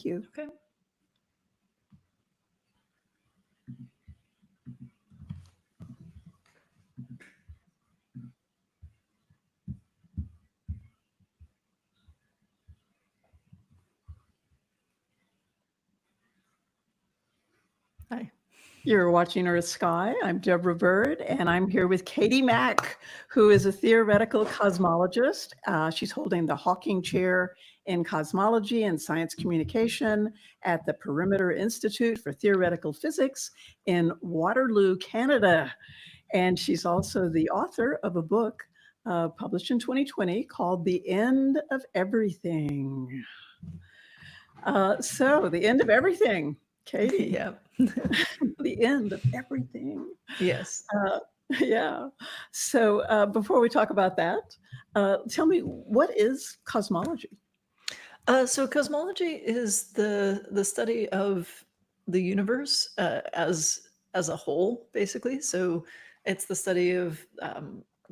you. Okay. Hi. You're watching EarthSky. I'm Deborah Byrd, and I'm here with Katie Mack, who is a theoretical cosmologist. She's holding the Hawking Chair in Cosmology and Science Communication at the Perimeter Institute for Theoretical Physics in Waterloo, Canada. And she's also the author of a book published in 2020 called The End of Everything. So, the end of everything, Katie. Yeah. The end of everything. Yes. Yeah. So before we talk about that, tell me, what is cosmology? So cosmology is the study of the universe as a whole, basically. So it's the study of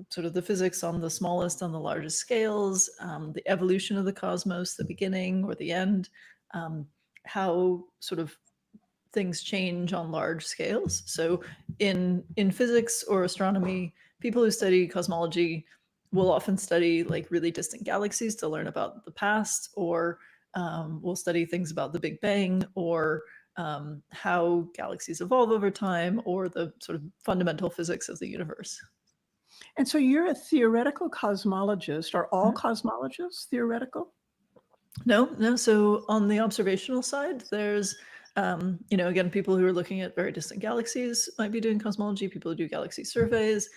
sort of the physics on the smallest, on the largest scales, the evolution of the cosmos, the beginning or the end, how sort of things change on large scales. So in physics or astronomy, people who study cosmology will often study like really distant galaxies to learn about the past, or will study things about the Big Bang, or how galaxies evolve over time, or the sort of fundamental physics of the universe. And so you're a theoretical cosmologist. Are all Mhm. cosmologists theoretical? No. So on the observational side, there's, again, people who are looking at very distant galaxies might be doing cosmology. People who do galaxy surveys,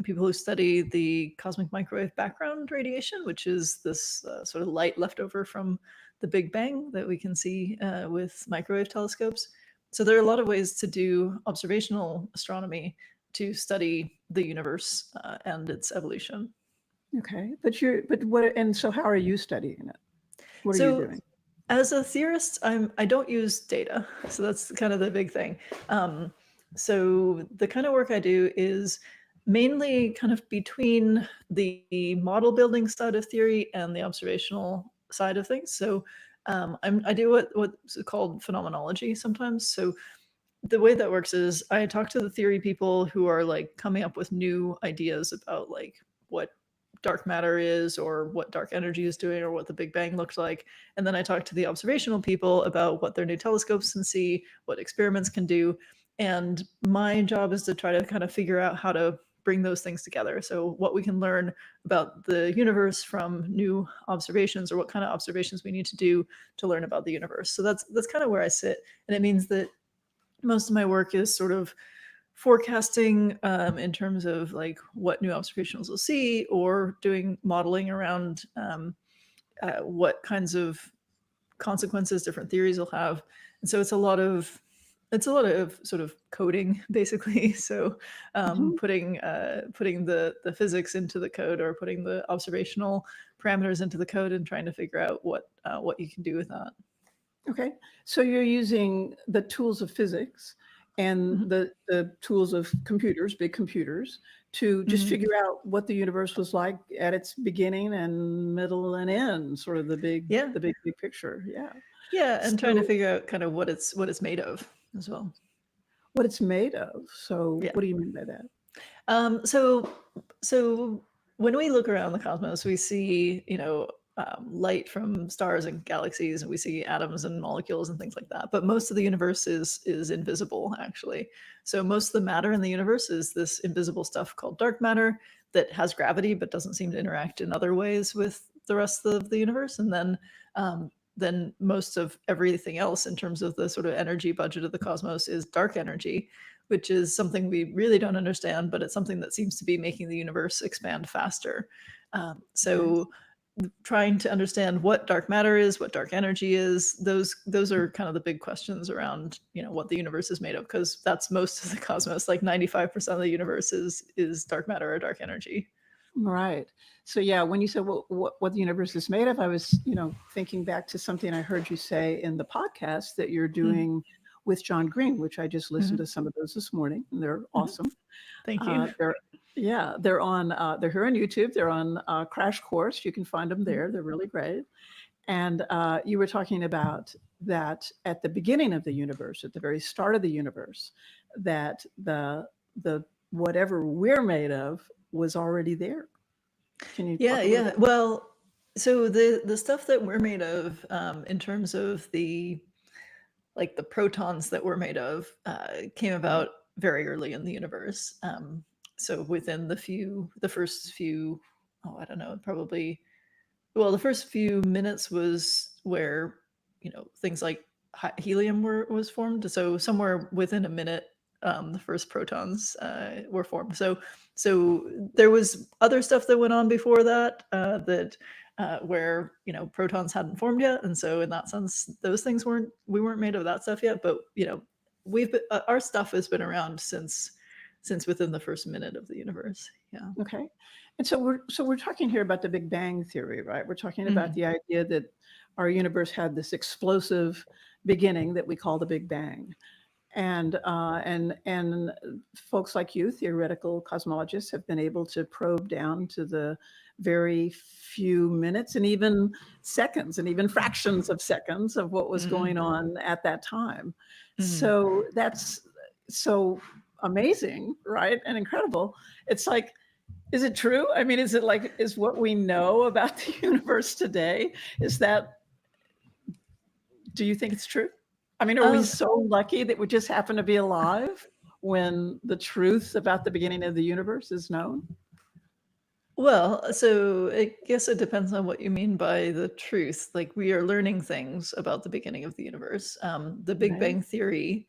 people who study the cosmic microwave background radiation, which is this sort of light left over from the Big Bang that we can see with microwave telescopes. So there are a lot of ways to do observational astronomy to study the universe and its evolution. Okay, but what? And so how are you studying it? What are you So doing? as a theorist, I don't use data, so that's kind of the big thing. So the kind of work I do is mainly kind of between the model building side of theory and the observational side of things. So I do what's called phenomenology sometimes. So the way that works is I talk to the theory people who are like coming up with new ideas about like what dark matter is, or what dark energy is doing, or what the Big Bang looked like. And then I talk to the observational people about what their new telescopes can see, what experiments can do. And my job is to try to kind of figure out how to bring those things together. So what we can learn about the universe from new observations, or what kind of observations we need to do to learn about the universe. So that's kind of where I sit. And it means that most of my work is sort of forecasting in terms of like what new observations we'll see, or doing modeling around what kinds of consequences different theories will have. And so it's a lot of sort of coding basically. So Mhm. putting the physics into the code, or putting the observational parameters into the code, and trying to figure out what you can do with that. Okay, so you're using the tools of physics and Mhm. the tools of computers, big computers, to just Mhm. figure out what the universe was like at its beginning and middle and end, sort of Yeah. big picture. Yeah. Yeah, and trying to So figure out kind of what it's made of as well. what it's made of. So Yeah. what do you mean by that? So when we look around the cosmos, we see, light from stars and galaxies, and we see atoms and molecules and things like that. But most of the universe is invisible, actually. So most of the matter in the universe is this invisible stuff called dark matter that has gravity but doesn't seem to interact in other ways with the rest of the universe. And then most of everything else in terms of the sort of energy budget of the cosmos is dark energy, which is something we really don't understand, but it's something that seems to be making the universe expand faster. Okay. So trying to understand what dark matter is, what dark energy is, those are kind of the big questions around, what the universe is made of, because that's most of the cosmos. Like 95% of the universe is dark matter or dark energy. Right. So yeah, when you said what the universe is made of, I was, thinking back to something I heard you say in the podcast that you're Mm. doing with John Green, which I just listened to Mhm. some of those this morning, and they're Mhm. awesome. Thank you. They're yeah, they're here on YouTube. They're on Crash Course. You can find them Mhm. there. They're really great. And you were talking about that at the beginning of the universe, at the very start of the universe, that the whatever we're made of was already there. Can you Yeah, talk a little yeah. bit? Well, so the stuff that we're made of, in terms of the like the protons that we're made of, came about very early in the universe. So within the first few, oh, I don't know, probably, well, the first few minutes was where, things like helium was formed. So somewhere within a minute, the first protons were formed. So there was other stuff that went on before that, where protons hadn't formed yet, and so in that sense, those things we weren't made of that stuff yet. But our stuff has been around since within the first minute of the universe. Yeah. Okay. And so we're talking here about the Big Bang theory, right? We're talking about Mhm. the idea that our universe had this explosive beginning that we call the Big Bang. And folks like you, theoretical cosmologists, have been able to probe down to the very few minutes and even seconds and even fractions of seconds of what was Mhm. going on at that time. Mhm. So that's so amazing, right? And incredible. It's like, is it true? I mean, is it like, is what we know about the universe today, is that, do you think it's true? I mean, are we Um, so lucky that we just happen to be alive when the truth about the beginning of the universe is known? Well, so I guess it depends on what you mean by the truth. Like, we are learning things about the beginning of the universe. The Big Right. Bang Theory,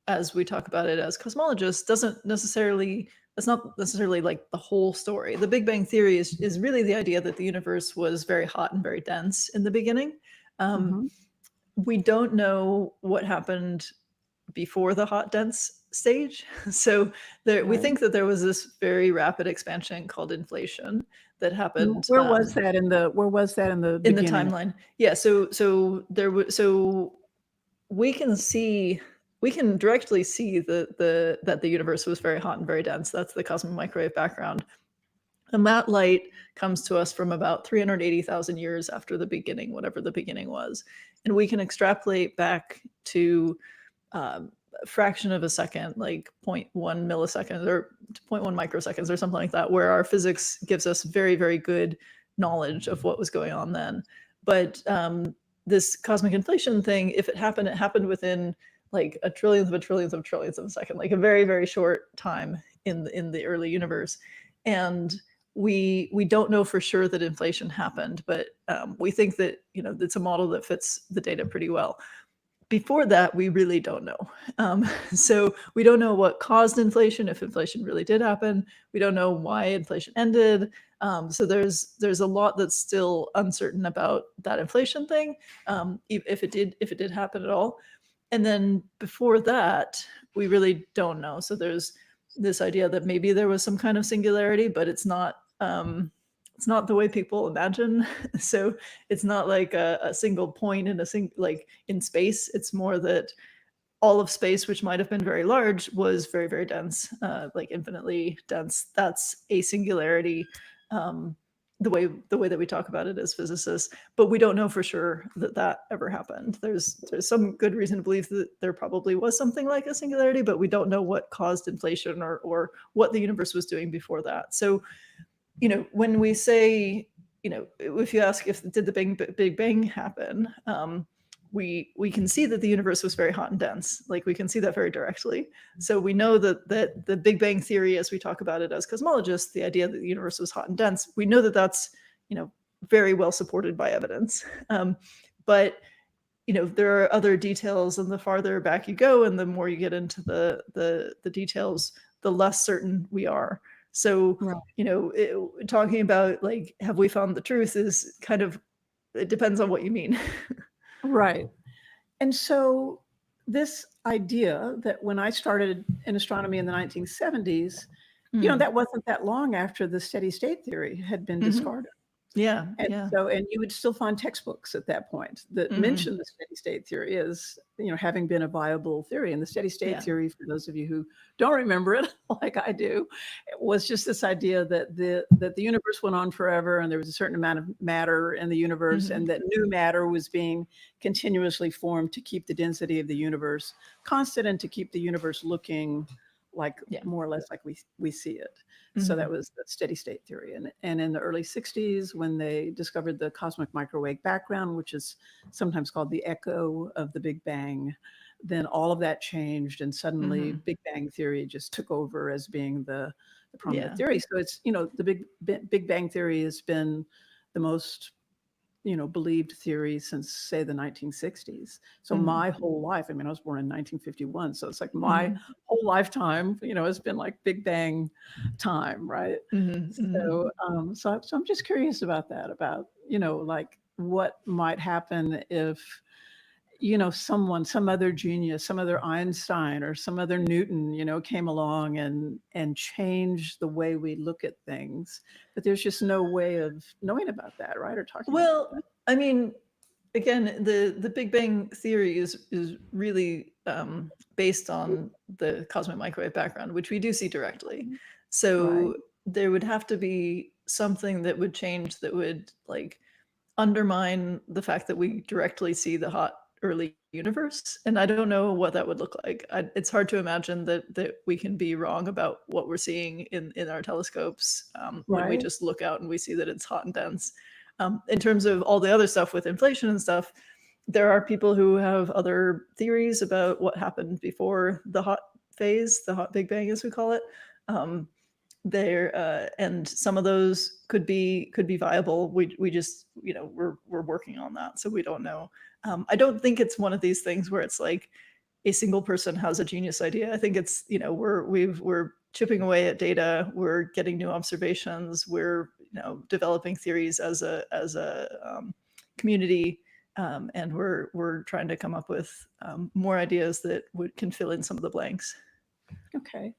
as we talk about it as cosmologists, doesn't necessarily, that's not necessarily like the whole story. The Big Bang Theory is really the idea that the universe was very hot and very dense in the beginning. Um, Hmm. we don't know what happened before the hot dense stage. So we Right. think that there was this very rapid expansion called inflation that happened, Where was that in the in the beginning? timeline. Yeah. So we can see, we can directly see that the universe was very hot and very dense. That's the cosmic microwave background. And that light comes to us from about 380,000 years after the beginning, whatever the beginning was. And we can extrapolate back to a fraction of a second, like zero point 0.1 milliseconds or zero point 0.1 microseconds or something like that, where our physics gives us very, very good knowledge of what was going on then. But this cosmic inflation thing, if it happened within like a trillionth of a trillionth of trillionth of a second, like a very, very short time in the early universe. And we don't know for sure that inflation happened, but we think that it's a model that fits the data pretty well. Before that, we really don't know. So we don't know what caused inflation, if inflation really did happen. We don't know why inflation ended. So there's a lot that's still uncertain about that inflation thing, if it did happen at all. And then before that, we really don't know. So there's this idea that maybe there was some kind of singularity, but it's not the way people imagine. So it's not like a single point in like in space. It's more that all of space, which might have been very large, was very, very dense, like infinitely dense. That's a singularity, um, the way that we talk about it as physicists. But we don't know for sure that that ever happened. There's some good reason to believe that there probably was something like a singularity, but we don't know what caused inflation or what the universe was doing before that. So when we say, if you ask if did the Big Bang happen, we can see that the universe was very hot and dense. Like, we can see that very directly. So we know that the Big Bang theory, as we talk about it as cosmologists, the idea that the universe was hot and dense, we know that that's very well supported by evidence. But there are other details, and the farther back you go, and the more you get into the details, the less certain we are. So, Right. talking about like, have we found the truth, is kind of, it depends on what you mean. Right. And so this idea that when I started in astronomy in the 1970s, Mm. that wasn't that long after the steady state theory had been Mhm. discarded. Yeah, And yeah. so, and you would still find textbooks at that point that Mhm. mention the steady state theory as, having been a viable theory. And the steady state Yeah. theory, for those of you who don't remember it, like I do, it was just this idea that the universe went on forever, and there was a certain amount of matter in the universe, Mhm. and that new matter was being continuously formed to keep the density of the universe constant and to keep the universe looking like Yeah. more or less like we see it. So that Mhm. was the steady state theory. And in the early 60s, when they discovered the cosmic microwave background, which is sometimes called the echo of the Big Bang, then all of that changed. And suddenly Mhm. Big Bang theory just took over as being the prominent Yeah. theory. So it's, the Big Bang theory has been the most believed theory since, say, the 1960s. So Mhm. my whole life, I mean, I was born in 1951, so it's like my Mhm. whole lifetime, has been like Big Bang time, right? Mhm. Mhm. So I'm just curious about that, about, like what might happen if, some other genius, some other Einstein or some other Newton, came along and changed the way we look at things. But there's just no way of knowing about that, right? Or talking about Well, that. I mean, again, the Big Bang theory is really based on the cosmic microwave background, which we do see directly. Right. So there would have to be something that would change, that would like undermine the fact that we directly see the hot early universe, and I don't know what that would look like. It's hard to imagine that we can be wrong about what we're seeing in our telescopes, when we Right. just look out and we see that it's hot and dense. In terms of all the other stuff with inflation and stuff, there are people who have other theories about what happened before the hot phase, the hot Big Bang, as we call it. Um, there and some of those could be viable. We just, we're working on that, so we don't know. I don't think it's one of these things where it's like a single person has a genius idea. I think it's, we're chipping away at data, we're getting new observations, we're, developing theories as a community, and we're trying to come up with more ideas that can fill in some of the blanks. Okay.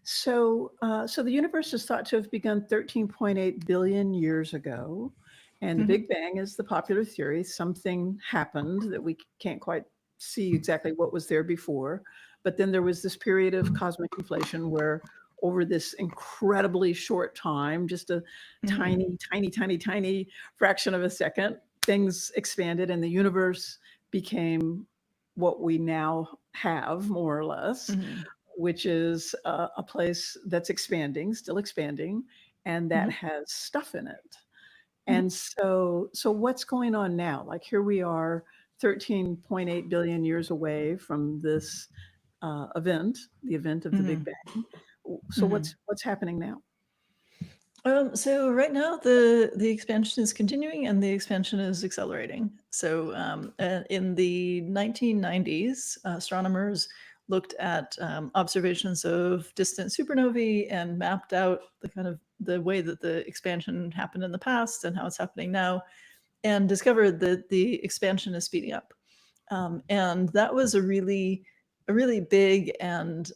So the universe is thought to have begun 13.8 billion years ago, and the Mhm. Big Bang is the popular theory. Something happened that we can't quite see exactly what was there before, but then there was this period of cosmic inflation where, over this incredibly short time, just a Mhm. tiny, tiny, tiny, tiny fraction of a second, things expanded, and the universe became what we now have, more or less, Mhm. which is a place that's expanding, still expanding, and that Mhm. has stuff in it. Mhm. And so what's going on now? Like, here we are 13.8 billion years away from this event, the event of the Big Mhm. Bang. So Mhm. what's happening now? So right now the expansion is continuing and the expansion is accelerating. So in the 1990s, astronomers looked at observations of distant supernovae and mapped out the kind of the way that the expansion happened in the past and how it's happening now, and discovered that the expansion is speeding up. And that was a really big and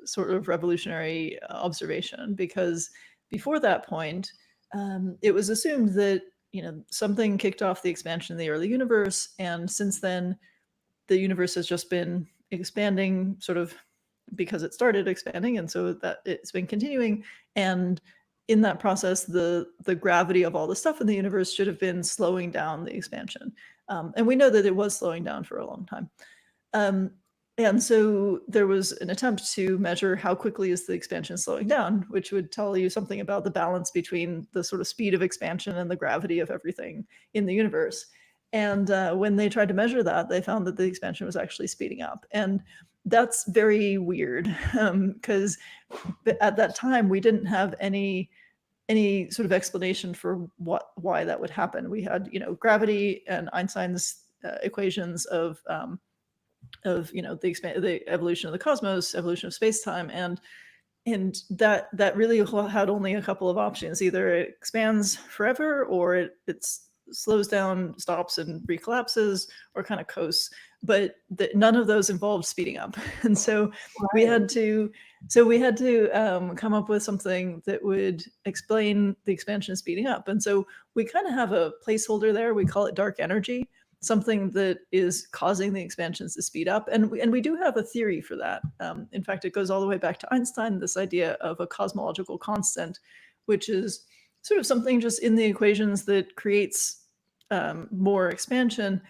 sort of revolutionary observation, because before that point, it was assumed that, something kicked off the expansion of the early universe, and since then the universe has just been expanding, sort of because it started expanding, and so that it's been continuing. And in that process, the gravity of all the stuff in the universe should have been slowing down the expansion, and we know that it was slowing down for a long time. um, and so there was an attempt to measure how quickly is the expansion slowing down, which would tell you something about the balance between the sort of speed of expansion and the gravity of everything in the universe. And when they tried to measure that, they found that the expansion was actually speeding up. And that's very weird, because at that time we didn't have any sort of explanation for why that would happen. We had, gravity and Einstein's equations of the evolution of the cosmos, evolution of space-time, and that really had only a couple of options. Either it expands forever, or it's slows down, stops, and recollapses, or kind of coasts. But none of those involved speeding up, and so we had to come up with something that would explain the expansion speeding up. And so we kind of have a placeholder there. We call it dark energy, something that is causing the expansions to speed up. And we do have a theory for that. In fact, it goes all the way back to Einstein, this idea of a cosmological constant, which is sort of something just in the equations that creates more expansion.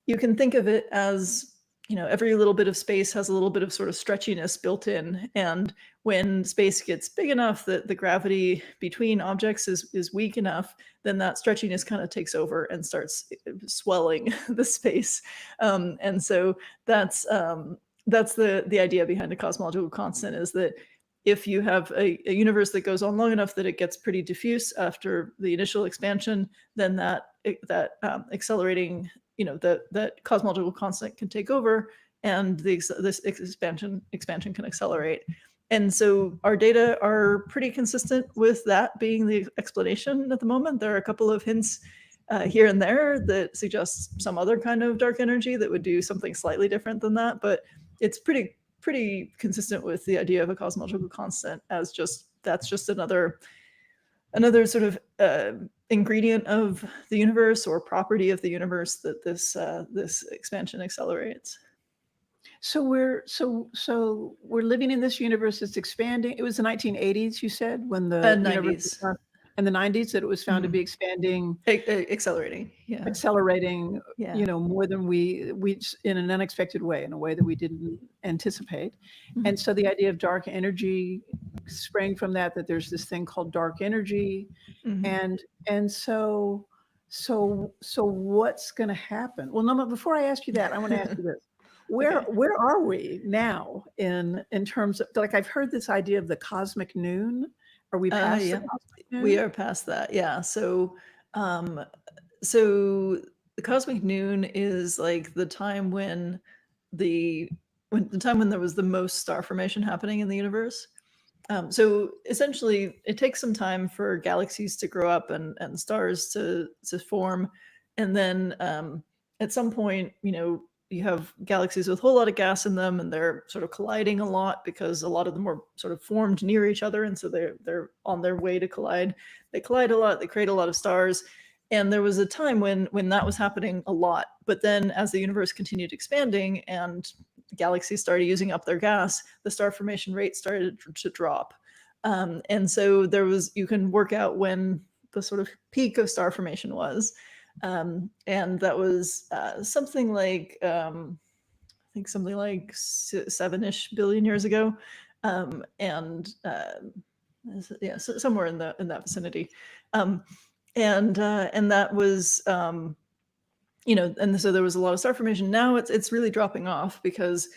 You can think of it as, every little bit of space has a little bit of sort of stretchiness built in. And when space gets big enough that the gravity between objects is weak enough, then that stretchiness kind of takes over and starts swelling the space. And so that's the idea behind a cosmological constant, is that if you have a universe that goes on long enough that it gets pretty diffuse after the initial expansion, then that accelerating, that cosmological constant can take over, and this expansion can accelerate. And so our data are pretty consistent with that being the explanation at the moment. There are a couple of hints here and there that suggest some other kind of dark energy that would do something slightly different than that, but it's pretty consistent with the idea of a cosmological constant as that's just another sort of ingredient of the universe, or property of the universe, that this expansion accelerates. So we're living in this universe that's expanding. It was the 1980s, you said, when the 90s. In the 90s that it was found to be expanding, accelerating, more than we in an unexpected way, in a way that we didn't anticipate. And so the idea of dark energy sprang from that there's this thing called dark energy. And so what's going to happen? Well, no, before I ask you that, I want to ask you this. Where are we now in terms of, like, I've heard this idea of the cosmic noon. Are we past the cosmic noon? We are past that, yeah. So the cosmic noon is like the time when there was the most star formation happening in the universe. So essentially, it takes some time for galaxies to grow up and stars to form, and then at some point, you have galaxies with a whole lot of gas in them, and they're sort of colliding a lot because a lot of them are sort of formed near each other, and so they're on their way to collide. They collide a lot. They create a lot of stars, and there was a time when that was happening a lot. But then, as the universe continued expanding and galaxies started using up their gas, the star formation rate started to drop, and so you can work out when the sort of peak of star formation was. And that was something like I think something like 7-ish billion years ago, and so somewhere in that vicinity, and that was and so there was a lot of star formation. Now it's really dropping off because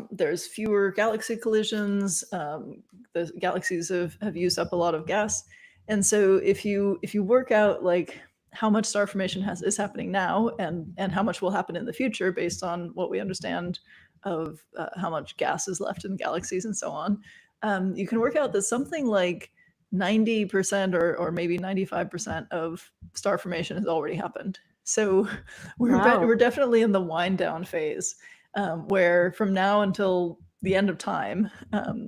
there's fewer galaxy collisions. The galaxies have used up a lot of gas, and so if you work out like how much star formation is happening now, and how much will happen in the future based on what we understand of how much gas is left in galaxies and so on, you can work out that something like 90% or maybe 95% of star formation has already happened. So we're definitely in the wind down phase, where from now until the end of time,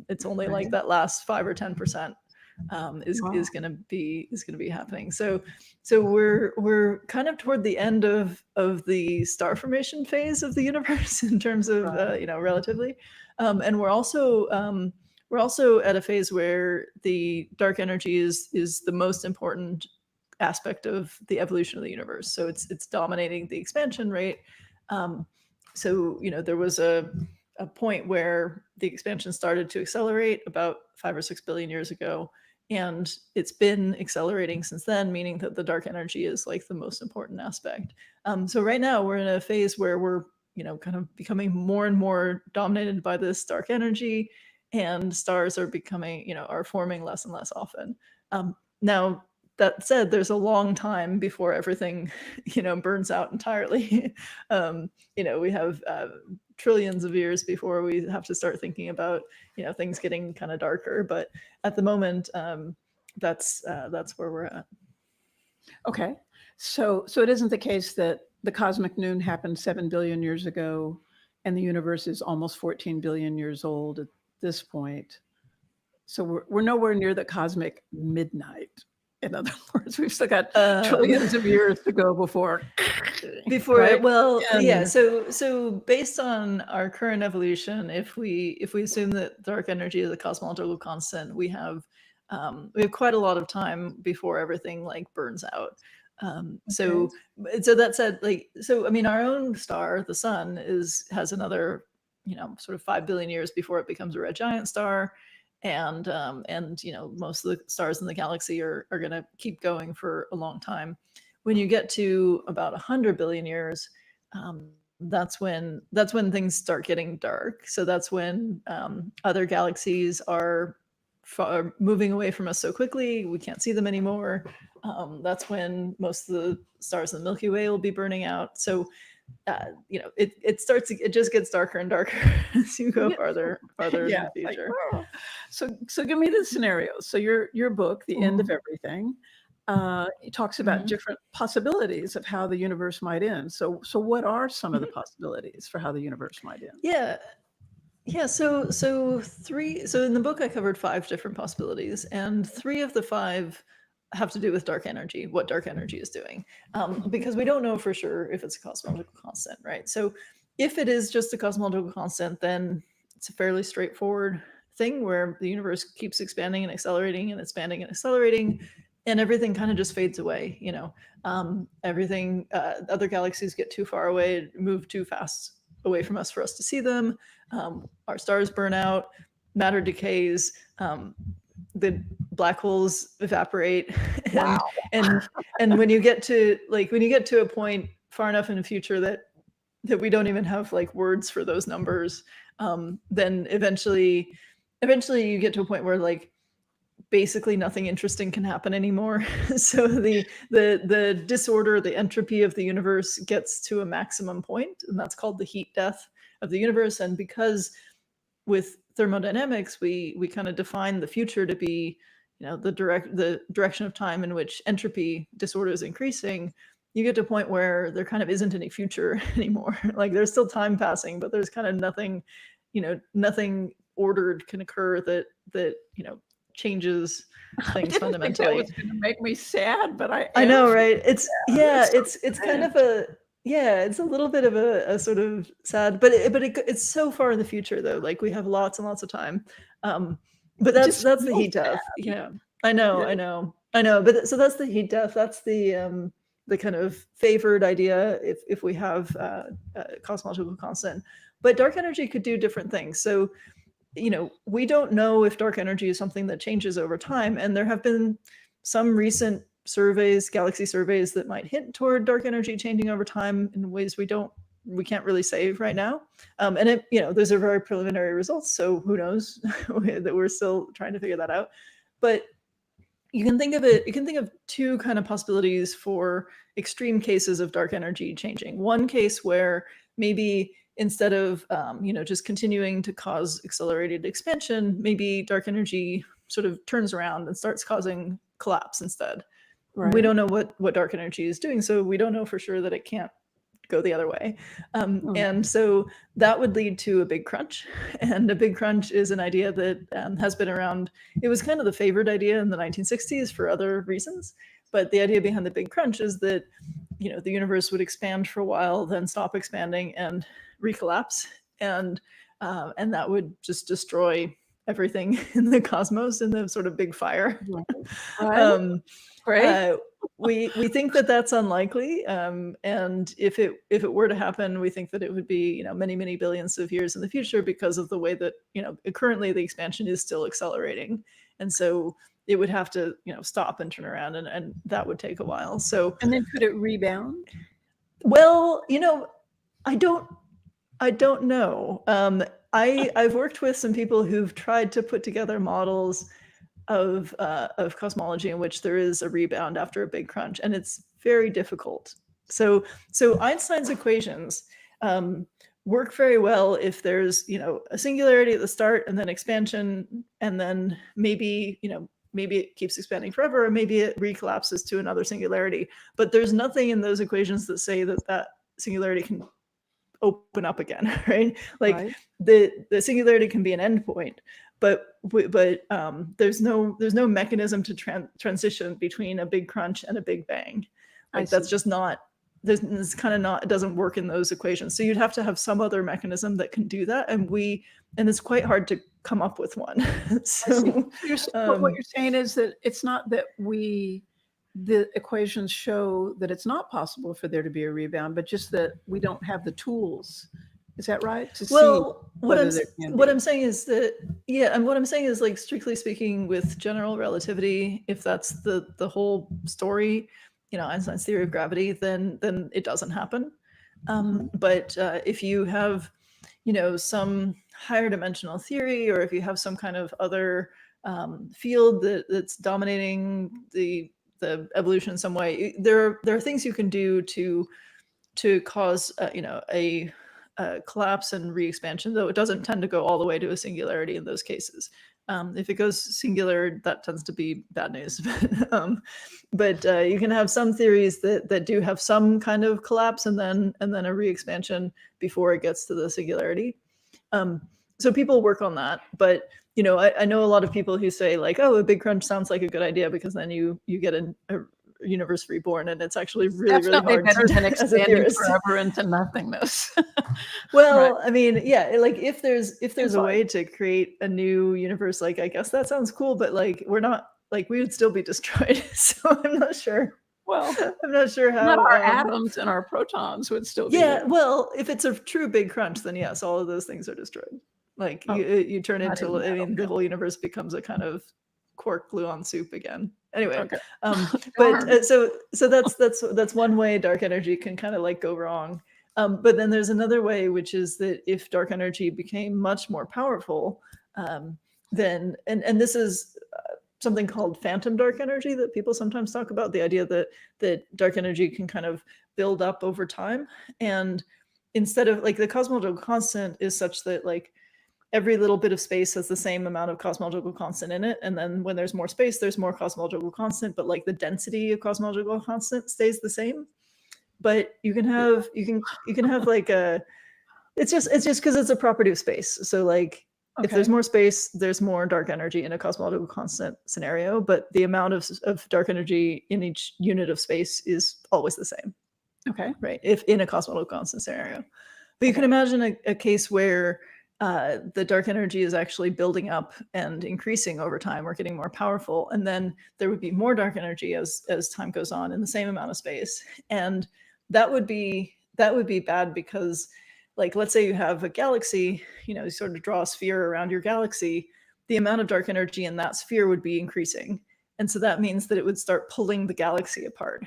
it's only like that last 5 or 10% is going to be happening. So we're kind of toward the end of the star formation phase of the universe in terms of relatively, and we're also at a phase where the dark energy is the most important aspect of the evolution of the universe. So it's dominating the expansion rate. So there was a point where the expansion started to accelerate about 5 or 6 billion years ago, and it's been accelerating since then, meaning that the dark energy is like the most important aspect. So right now we're in a phase where we're kind of becoming more and more dominated by this dark energy, and stars are becoming are forming less and less often. Now, that said, there's a long time before everything burns out entirely. We have trillions of years before we have to start thinking about things getting kind of darker. But at the moment, that's where we're at. Okay, So it isn't the case that the cosmic noon happened 7 billion years ago and the universe is almost 14 billion years old at this point. So we're nowhere near the cosmic midnight. In other words, we've still got trillions of years to go before right? Well, yeah. And So based on our current evolution, if we assume that dark energy is a cosmological constant, we have quite a lot of time before everything like burns out. So that said, like, so I mean, our own star, the sun, has another, sort of 5 billion years before it becomes a red giant star. And most of the stars in the galaxy are going to keep going for a long time. When you get to about 100 billion years, that's when things start getting dark. So that's when other galaxies are moving away from us so quickly we can't see them anymore. That's when most of the stars in the Milky Way will be burning out. So it just gets darker and darker as you go farther into the future. Like, oh. So give me the scenario. So your book, The End of Everything, it talks about different possibilities of how the universe might end. So what are some of the possibilities for how the universe might end? Yeah. So in the book I covered 5 different possibilities, and 3 of the 5 have to do with dark energy, what dark energy is doing, because we don't know for sure if it's a cosmological constant, right? So if it is just a cosmological constant, then it's a fairly straightforward thing where the universe keeps expanding and accelerating and expanding and accelerating, and everything kind of just fades away. Everything, other galaxies get too far away, move too fast away from us for us to see them. Our stars burn out, matter decays, the black holes evaporate, and when you get to a point far enough in the future that we don't even have like words for those numbers, then eventually you get to a point where like basically nothing interesting can happen anymore. So the disorder, the entropy of the universe gets to a maximum point, and that's called the heat death of the universe. And because with thermodynamics, we kind of define the future to be, the direction of time in which entropy disorder is increasing, you get to a point where there kind of isn't any future anymore. Like there's still time passing, but there's kind of nothing, nothing ordered can occur that changes things fundamentally. I didn't think that was going to make me sad, but I know, right? It's kind of it's a little bit of a sort of sad, but it's so far in the future though. Like we have lots and lots of time. But that's the heat death. Yeah, I know. But so that's the heat death. That's the kind of favored idea if we have a cosmological constant. But dark energy could do different things. So we don't know if dark energy is something that changes over time. And there have been some recent surveys, galaxy surveys, that might hint toward dark energy changing over time in ways we can't really say right now. And those are very preliminary results. So who knows that we're still trying to figure that out. But you can think of 2 kind of possibilities for extreme cases of dark energy changing. One case where maybe instead of just continuing to cause accelerated expansion, maybe dark energy sort of turns around and starts causing collapse instead. Right. We don't know what dark energy is doing, so we don't know for sure that it can't go the other way. And so that would lead to a big crunch. And a big crunch is an idea that has been around. It was kind of the favored idea in the 1960s for other reasons. But the idea behind the big crunch is that the universe would expand for a while, then stop expanding and recollapse, and that would just destroy everything in the cosmos in the sort of big fire. Right. We think that that's unlikely, and if it were to happen, we think that it would be many billions of years in the future because of the way that currently the expansion is still accelerating, and so it would have to stop and turn around, and that would take a while. So and then could it rebound? Well, I don't know. I've worked with some people who've tried to put together models of cosmology in which there is a rebound after a big crunch, and it's very difficult. So Einstein's equations work very well if there's a singularity at the start and then expansion, and then maybe maybe it keeps expanding forever, or maybe it recollapses to another singularity. But there's nothing in those equations that say that that singularity can open up again, right? Like Right. the singularity can be an endpoint, but there's no mechanism to transition between a big crunch and a big bang. I Like that's see. just not. It's kind of not. It doesn't work in those equations. So you'd have to have some other mechanism that can do that, and it's quite hard to come up with one. I see. So So what you're saying is that it's not that the equations show that it's not possible for there to be a rebound, but just that we don't have the tools. Is that right? To see well, whether there can what be. I'm saying is that, yeah, and what I'm saying is, like, strictly speaking, with general relativity, if that's the whole story, Einstein's theory of gravity, then it doesn't happen. But if you have, some higher dimensional theory, or if you have some kind of other field that's dominating the evolution in some way, there are things you can do to cause a collapse and re-expansion, though it doesn't tend to go all the way to a singularity in those cases. If it goes singular, that tends to be bad news. But you can have some theories that do have some kind of collapse and then a re-expansion before it gets to the singularity. So people work on that, but I know a lot of people who say, like, oh, a big crunch sounds like a good idea because then you get a universe reborn, and it's actually really hard better than as a expanding theorist. forever into nothingness. Well, Right. I mean, yeah, like if there's Seems a like- way to create a new universe, like, I guess that sounds cool, but like we're not, like, we would still be destroyed. So I'm not sure. Well, I'm not sure how. not our atoms and our protons would still be Yeah, there. well, if it's a true big crunch, then yes, all of those things are destroyed. Like Oh, you turn not into, even that, I mean, okay. the whole universe becomes a kind of quark gluon soup again. Anyway, Okay. but Darn. so that's one way dark energy can kind of like go wrong. But then there's another way, which is that if dark energy became much more powerful, then and this is something called phantom dark energy that people sometimes talk about, the idea that dark energy can kind of build up over time, and instead of, like, the cosmological constant is such that, like, every little bit of space has the same amount of cosmological constant in it, and then when there's more space, there's more cosmological constant, but like the density of cosmological constant stays the same. But you can have like a, it's just because it's a property of space. So, like, if there's Okay. more space, there's more dark energy in a cosmological constant scenario, but the amount of dark energy in each unit of space is always the same, Okay. right? If in a cosmological constant scenario. But you can imagine a case where the dark energy is actually building up and increasing over time, or getting more powerful, and then there would be more dark energy as time goes on in the same amount of space, and that would be bad because, like, let's say you have a galaxy, you sort of draw a sphere around your galaxy, the amount of dark energy in that sphere would be increasing, and so that means that it would start pulling the galaxy apart.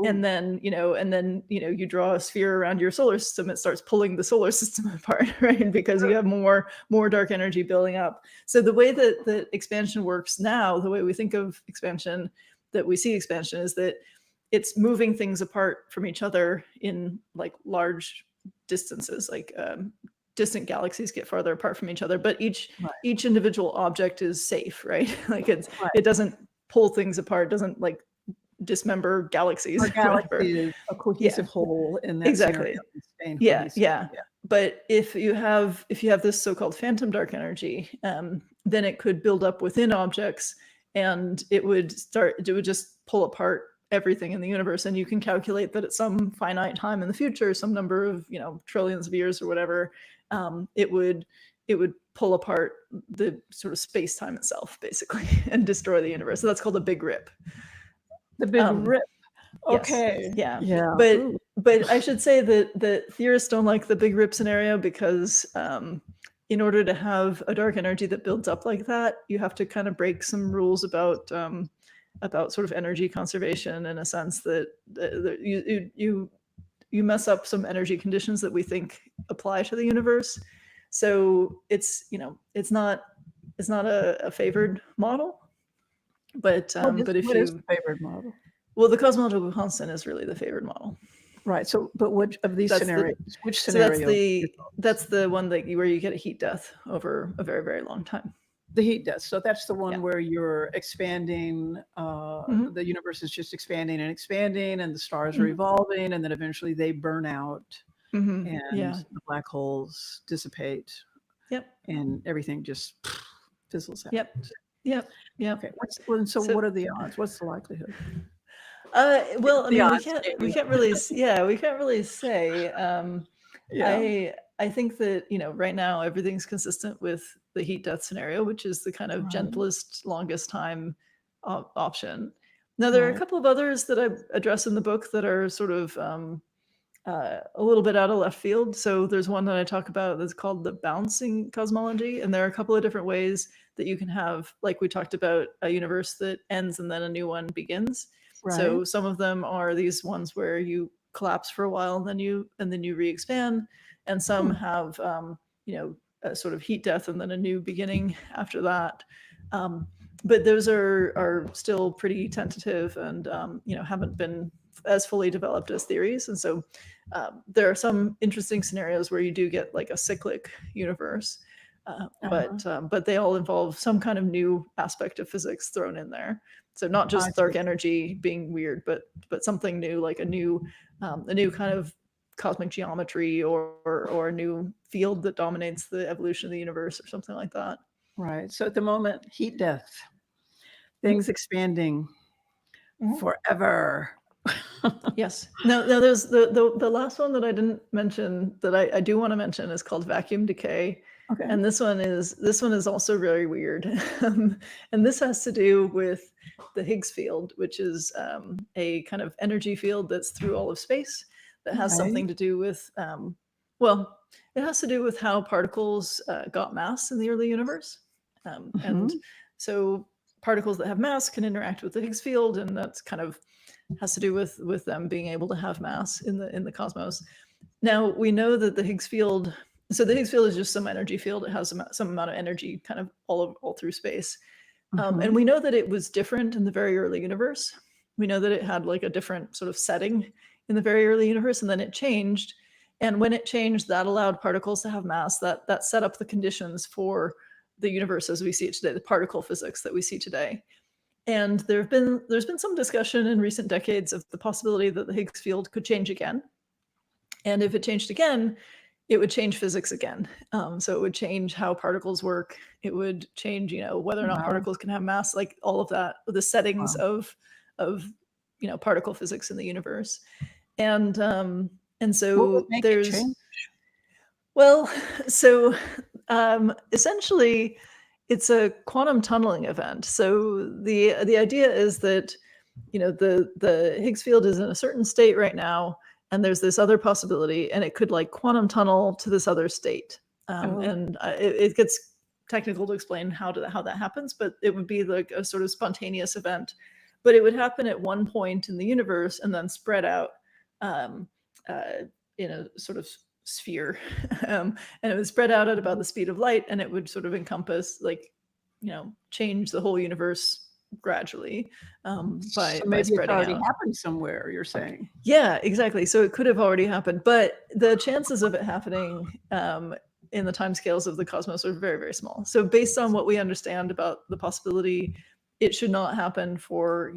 And then you draw a sphere around your solar system, it starts pulling the solar system apart, right? Because you have more dark energy building up. So the way that expansion works now, the way we think of expansion, that we see expansion, is that it's moving things apart from each other in, like, large distances. Like, distant galaxies get farther apart from each other, but each individual object is safe, right? Like, it doesn't pull things apart, doesn't, like, dismember galaxies. Our galaxy is a cohesive whole in that Exactly. scenario. Yeah. But if you have this so-called phantom dark energy, then it could build up within objects, and it would just pull apart everything in the universe. And you can calculate that at some finite time in the future, some number of trillions of years or whatever, it would pull apart the sort of space-time itself, basically, and destroy the universe. So that's called a big rip. The big rip. Yes. Okay. Yeah. Yeah. But I should say that theorists don't like the big rip scenario because in order to have a dark energy that builds up like that, you have to kind of break some rules about sort of energy conservation, in a sense that you mess up some energy conditions that we think apply to the universe. So it's not a favored model. But what if is the favored model? Well, the cosmological constant is really the favored model. Right. So, but which of these scenarios? Which So scenario? that's the one where you get a heat death over a very, very long time. The heat death. So that's the one Yeah. where you're expanding, Mhm. the universe is just expanding and expanding, and the stars are Mhm. evolving, and then eventually they burn out Mhm. and Yeah. the black holes dissipate Yep. and everything just fizzles out. Yep. Yep. Yep. Okay. Well, so So what are the odds? What's the likelihood? well, I The mean, odds, we Katie. can't really, yeah, we can't really say. Yeah. I think that, right now everything's consistent with the heat death scenario, which is the kind of Right. gentlest, longest time option. Now, there are a Right. couple of others that I address in the book that are sort of a little bit out of left field. So there's one that I talk about that's called the bouncing cosmology, and there are a couple of different ways that you can have, like we talked about, a universe that ends and then a new one begins. Right. So some of them are these ones where you collapse for a while and then you re-expand, and some Hmm. have a sort of heat death and then a new beginning after that. Um, but those are still pretty tentative and haven't been as fully developed as theories, and so there are some interesting scenarios where you do get like a cyclic universe, Uh-huh. but they all involve some kind of new aspect of physics thrown in there. So not I just see. dark energy being weird, but something new, like a new kind of cosmic geometry or a new field that dominates the evolution of the universe or something like that. Right. So at the moment, heat death, Mhm. things expanding Mhm. forever. Yes. No. There's the last one that I didn't mention that I do want to mention is called vacuum decay, Okay. and this one is also very weird, and this has to do with the Higgs field, which is a kind of energy field that's through all of space that has Right. something to do with well, it has to do with how particles got mass in the early universe, and Mhm. so particles that have mass can interact with the Higgs field, and that's kind of has to do with them being able to have mass in the cosmos. Now we know that the Higgs field. So the Higgs field is just some energy field. It has some amount of energy kind of all through space, and Mhm. we know that it was different in the very early universe. We know that it had like a different sort of setting in the very early universe, and then it changed. And when it changed, that allowed particles to have mass. That set up the conditions for the universe as we see it today, the particle physics that we see today. And there's been some discussion in recent decades of the possibility that the Higgs field could change again. And if it changed again, it would change physics again. So it would change how particles work. It would change, whether or not Wow. particles can have mass, like all of that, the settings Wow. of particle physics in the universe. And What would so make it there's change? well, so essentially, it's a quantum tunneling event. So the idea is that the Higgs field is in a certain state right now, and there's this other possibility, and it could like quantum tunnel to this other state. Oh, And it gets technical to explain how that happens, but it would be like a sort of spontaneous event. But it would happen at one point in the universe and then spread out um, uh, in a sort of sphere, and it would spread out at about the speed of light, and it would sort of encompass like change the whole universe gradually so by maybe it's spreading already out. happened somewhere, you're saying? Yeah, exactly. So it could have already happened, but the chances of it happening in the timescales of the cosmos are very, very small. So based on what we understand about the possibility, it should not happen for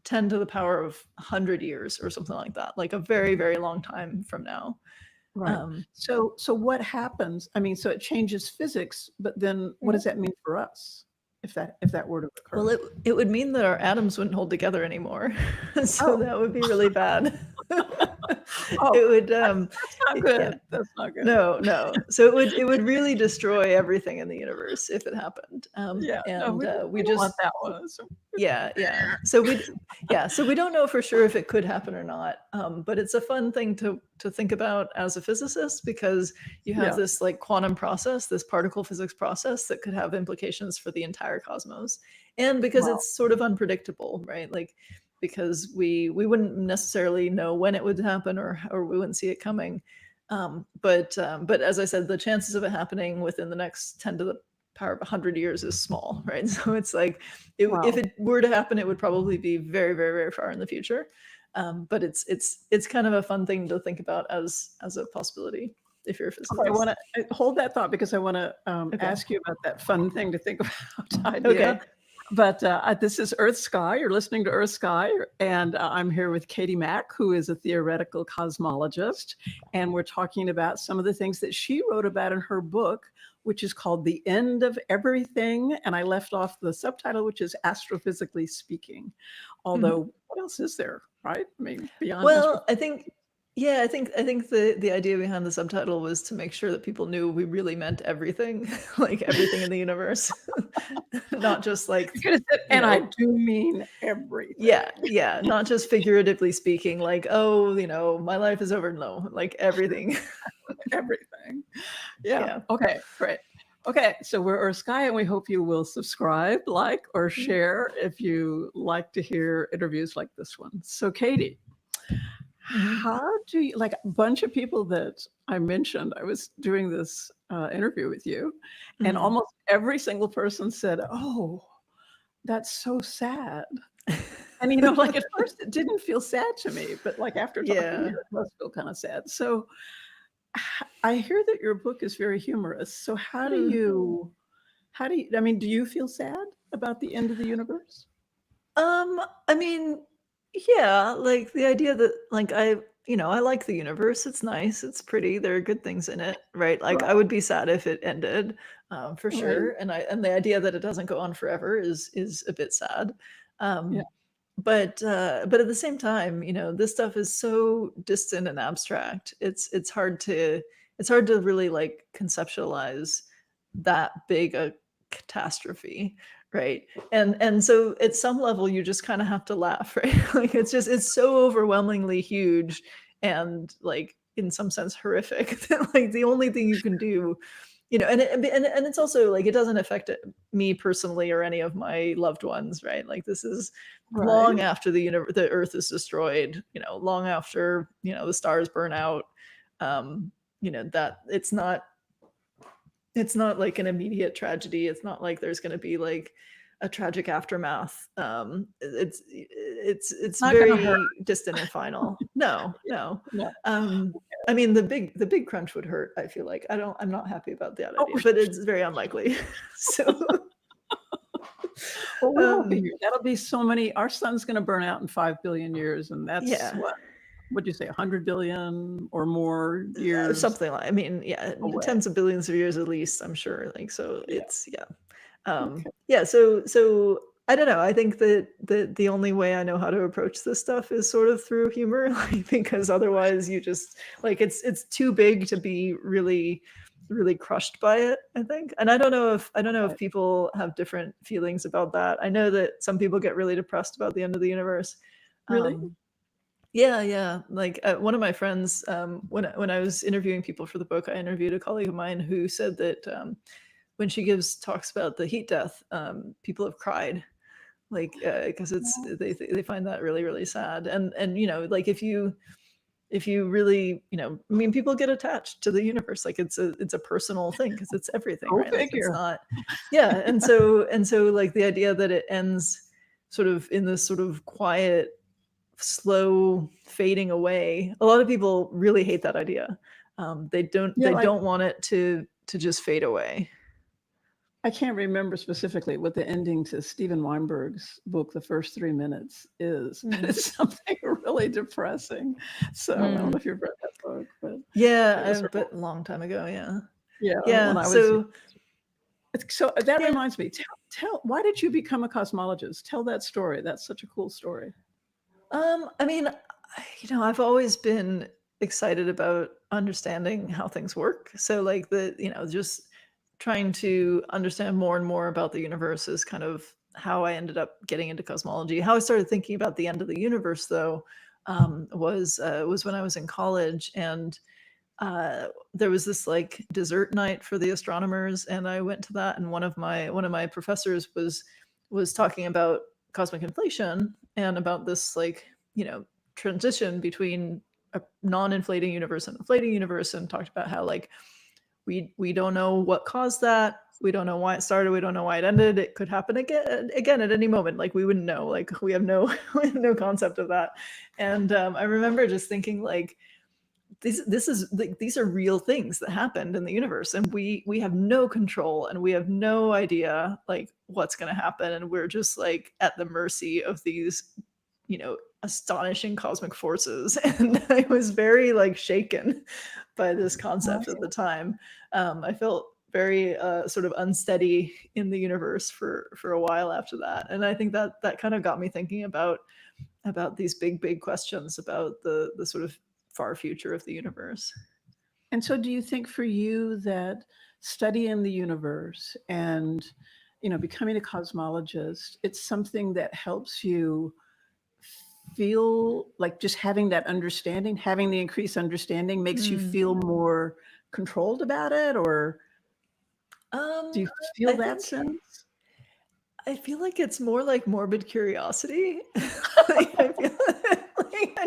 10 to the power of 100 years or something like that, like a very, very long time from now. Right. Um, So what happens? I mean, so it changes physics, but then what does mhm. that mean for us if that were to Well, occur? it would mean that our atoms wouldn't hold together anymore. So Oh, that would be really bad. oh, It would, that's not yeah. good. That's not good. No, no. So it would really destroy everything in the universe if it happened. Yeah, no, And we we don't want just that one. So yeah. So we don't know for sure if it could happen or not. But it's a fun thing to think about as a physicist because you have yeah, this like quantum process, this particle physics process that could have implications for the entire cosmos, and because wow, it's sort of unpredictable, right? Like because we wouldn't necessarily know when it would happen or we wouldn't see it coming. But as I said, the chances of it happening within the next 10 to the power of 100 years is small, right? So it's like if wow. it were to happen, it would probably be very, very, very far in the future. But it's kind of a fun thing to think about as a possibility. if you're a Okay, I physicist. want to hold that thought because I want to Okay. ask you about that fun thing to think about idea. Okay. But this is EarthSky. You're listening to EarthSky, and I'm here with Katie Mack, who is a theoretical cosmologist, and we're talking about some of the things that she wrote about in her book, which is called The End of Everything. And I left off the subtitle, which is Astrophysically Speaking. Although, what else is there, right? I mean, beyond Well, I think the idea behind the subtitle was to make sure that people knew we really meant everything, like everything in the universe, not just like, you could have said, you and I know, do mean everything. yeah, not just figuratively speaking, like, oh, my life is over. No, like everything. Everything. Yeah. Yeah. Okay, great. Okay, so we're EarthSky, and we hope you will subscribe, like, or share if you like to hear interviews like this one. So, Katie, how do you, like a bunch of people that I mentioned, I was doing this interview with you, and almost every single person said, "Oh, that's so sad." And, like at first it didn't feel sad to me, but like after talking to you, it does feel kind of sad. So I hear that your book is very humorous. So how do you, I mean, do you feel sad about the end of the universe? I mean, yeah, like the idea that like I like the universe. It's nice. It's pretty. There are good things in it, right? Like I Right. would be sad if it ended, for Right. sure. And the idea that it doesn't go on forever is a bit sad. Yeah. Um, but at the same time, this stuff is so distant and abstract. It's hard to really like conceptualize that big a catastrophe, right? And so at some level you just kind of have to laugh, right? Like it's so overwhelmingly huge and like in some sense horrific that like the only thing you can do, and it's also like it doesn't affect me personally or any of my loved ones, right? Like this is long Right. after the earth is destroyed, long after the stars burn out. That it's not like an immediate tragedy. It's not like there's going to be like a tragic aftermath. It's Not gonna hurt. very distant and final. No, no. No. I mean, the big crunch would hurt. I feel like I'm not happy about that Oh, idea, but it's very unlikely. So, well, we won't be um, here. That'll be so many. Our sun's going to burn out in 5 billion years, and that's yeah, what? What'd you say? 100 billion or more years something like. I mean, yeah, away. tens of billions of years at least. I'm sure. Like, so Yeah. it's yeah. Okay. Yeah, so I don't know. I think that the only way I know how to approach this stuff is sort of through humor, like because otherwise you just like it's too big to be really really crushed by it, I think. And I don't know if Right. people have different feelings about that. I know that some people get really depressed about the end of the universe. Really? Um yeah, yeah. Like one of my friends, when I was interviewing people for the book, I interviewed a colleague of mine who said that when she gives talks about the heat death, people have cried, like because they find that really really sad. And like if you really I mean people get attached to the universe, like it's a personal thing because it's everything, Go right? Like it's figure. not, yeah. And so like the idea that it ends sort of in this sort of quiet slow fading away. A lot of people really hate that idea. They don't Yeah, they like don't want it to just fade away. I can't remember specifically what the ending to Steven Weinberg's book, The First 3 Minutes, is, but Mm. it's something really depressing. So I don't know Mm. if you've read that book, but Yeah, it was but a long time ago. Yeah, yeah, when yeah. I was So so that yeah, reminds me, tell why did you become a cosmologist? Tell that story. That's such a cool story. I mean, I've always been excited about understanding how things work. So like just trying to understand more and more about the universe is kind of how I ended up getting into cosmology. How I started thinking about the end of the universe, though, was when I was in college, and there was this like dessert night for the astronomers, and I went to that, and one of my professors was talking about cosmic inflation and about this like transition between a non-inflating universe and inflating universe, and talked about how like we don't know what caused that. We don't know why it started. We don't know why it ended. It could happen again at any moment. Like we wouldn't know. Like we have no we have no concept of that. And I remember just thinking like these are real things that happened in the universe, and we have no control, and we have no idea like what's going to happen, and we're just like at the mercy of these, astonishing cosmic forces. And I was very like shaken by this concept at the time. I felt very sort of unsteady in the universe for a while after that, and I think that kind of got me thinking about these big questions about the sort of far future of the universe. And so do you think for you that studying the universe and, becoming a cosmologist, it's something that helps you feel like just having that understanding, having the increased understanding makes you feel more controlled about it? Or do you feel I that think sense? I feel like it's more like morbid curiosity. Like, I feel like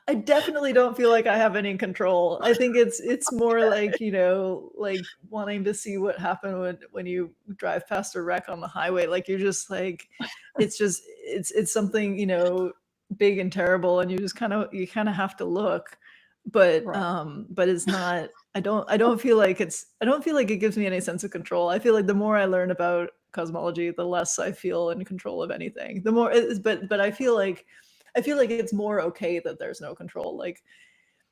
I definitely don't feel like I have any control. I think it's more like, like wanting to see what happened when you drive past a wreck on the highway. Like you're just like, it's something, big and terrible, and you kind of have to look. Right. But it's not, I don't feel like it gives me any sense of control. I feel like the more I learn about cosmology, the less I feel in control of anything. The more but I feel like it's more okay that there's no control. Like,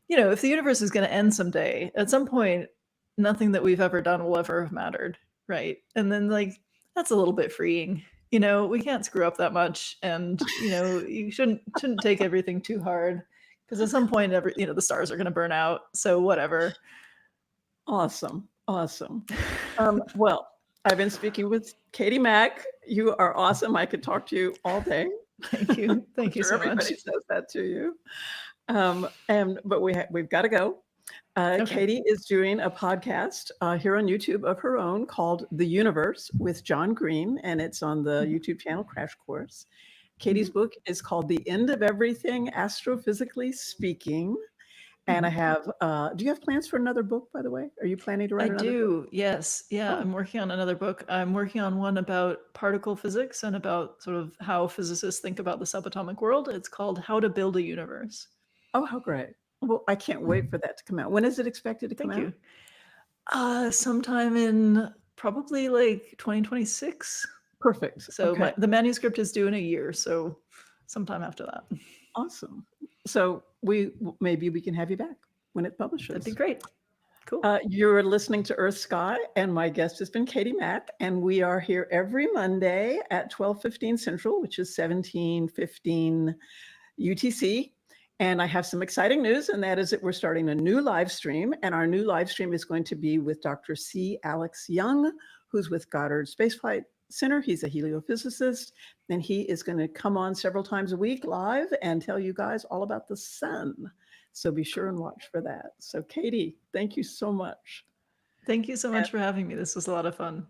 if the universe is going to end someday, at some point, nothing that we've ever done will ever have mattered, right? And then like that's a little bit freeing. We can't screw up that much, and you shouldn't take everything too hard, because at some point, the stars are going to burn out. So whatever. Awesome. Awesome. Well, I've been speaking with Katie Mack. You are awesome. I could talk to you all day. Thank you. I'm Thank you sure so everybody much. says that to you. But we've got to go. Okay. Katie is doing a podcast here on YouTube of her own called The Universe with John Green, and it's on the YouTube channel Crash Course. Katie's book is called The End of Everything, Astrophysically Speaking. And I have, do you have plans for another book, by the way? Are you planning to I write another book? do. Yes. Yeah. Oh, I'm working on another book. I'm working on one about particle physics and about sort of how physicists think about the subatomic world. It's called How to Build a Universe. oh, how great. Well, I can't wait for that to come out. When is it expected to come Thank out? you. Sometime in probably like 2026. Perfect. So Okay. the manuscript is due in a year. So sometime after that. Awesome. So maybe we can have you back when it publishes. That'd be great. Cool. You're listening to EarthSky, and my guest has been Katie Mack, and we are here every Monday at 12:15 Central, which is 17:15 UTC. And I have some exciting news, and that is that we're starting a new live stream, and our new live stream is going to be with Dr. C. Alex Young, who's with Goddard Space Flight Center. He's a heliophysicist, and he is going to come on several times a week live and tell you guys all about the sun. So be sure and watch for that. So Katie, thank you so much. Thank you so much for having me. This was a lot of fun.